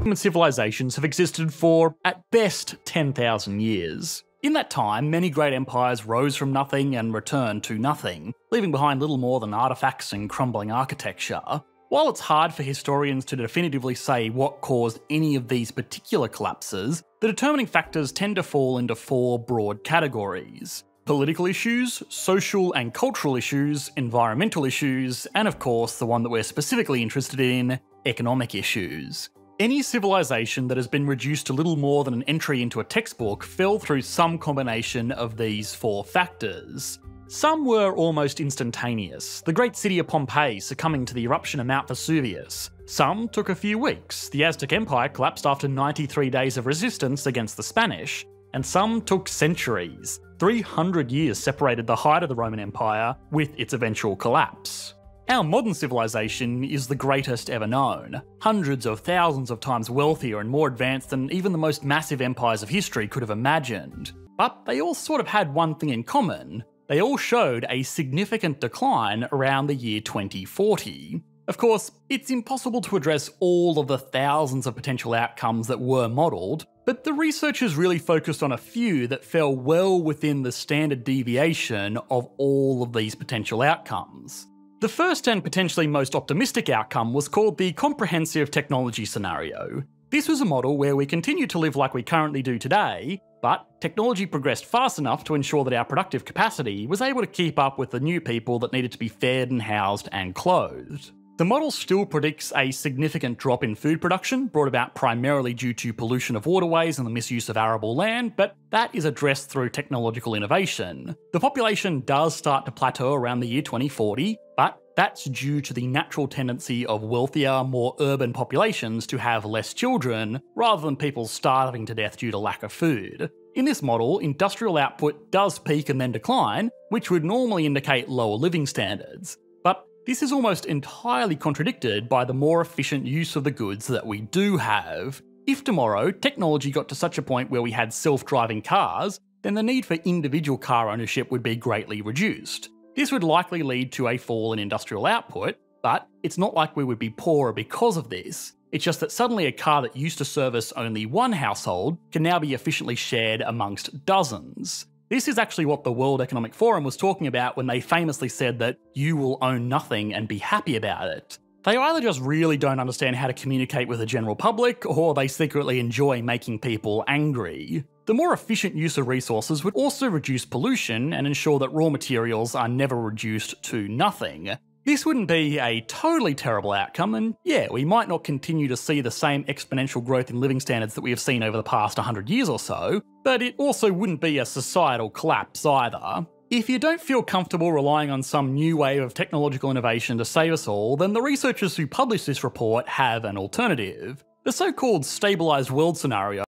Human civilizations have existed for, at best, 10,000 years. In that time, many great empires rose from nothing and returned to nothing, leaving behind little more than artifacts and crumbling architecture. While it's hard for historians to definitively say what caused any of these particular collapses, the determining factors tend to fall into four broad categories: political issues, social and cultural issues, environmental issues, and of course the one that we're specifically interested in, economic issues. Any civilization that has been reduced to little more than an entry into a textbook fell through some combination of these four factors. Some were almost instantaneous, the great city of Pompeii succumbing to the eruption of Mount Vesuvius. Some took a few weeks, the Aztec Empire collapsed after 93 days of resistance against the Spanish, and some took centuries. 300 years separated the height of the Roman Empire with its eventual collapse. Our modern civilization is the greatest ever known, hundreds of thousands of times wealthier and more advanced than even the most massive empires of history could have imagined. But they all sort of had one thing in common: they all showed a significant decline around the year 2040. Of course, it's impossible to address all of the thousands of potential outcomes that were modelled, but the researchers really focused on a few that fell well within the standard deviation of all of these potential outcomes. The first and potentially most optimistic outcome was called the Comprehensive Technology Scenario. This was a model where we continue to live like we currently do today, but technology progressed fast enough to ensure that our productive capacity was able to keep up with the new people that needed to be fed and housed and clothed. The model still predicts a significant drop in food production, brought about primarily due to pollution of waterways and the misuse of arable land, but that is addressed through technological innovation. The population does start to plateau around the year 2040, but that's due to the natural tendency of wealthier, more urban populations to have less children, rather than people starving to death due to lack of food. In this model, industrial output does peak and then decline, which would normally indicate lower living standards. But this is almost entirely contradicted by the more efficient use of the goods that we do have. If tomorrow technology got to such a point where we had self-driving cars, then the need for individual car ownership would be greatly reduced. This would likely lead to a fall in industrial output, but it's not like we would be poorer because of this. It's just that suddenly a car that used to service only one household can now be efficiently shared amongst dozens. This is actually what the World Economic Forum was talking about when they famously said that you will own nothing and be happy about it. They either just really don't understand how to communicate with the general public, or they secretly enjoy making people angry. The more efficient use of resources would also reduce pollution and ensure that raw materials are never reduced to nothing. This wouldn't be a totally terrible outcome, and yeah, we might not continue to see the same exponential growth in living standards that we have seen over the past 100 years or so, but it also wouldn't be a societal collapse either. If you don't feel comfortable relying on some new wave of technological innovation to save us all, then the researchers who published this report have an alternative. The so-called stabilised world scenario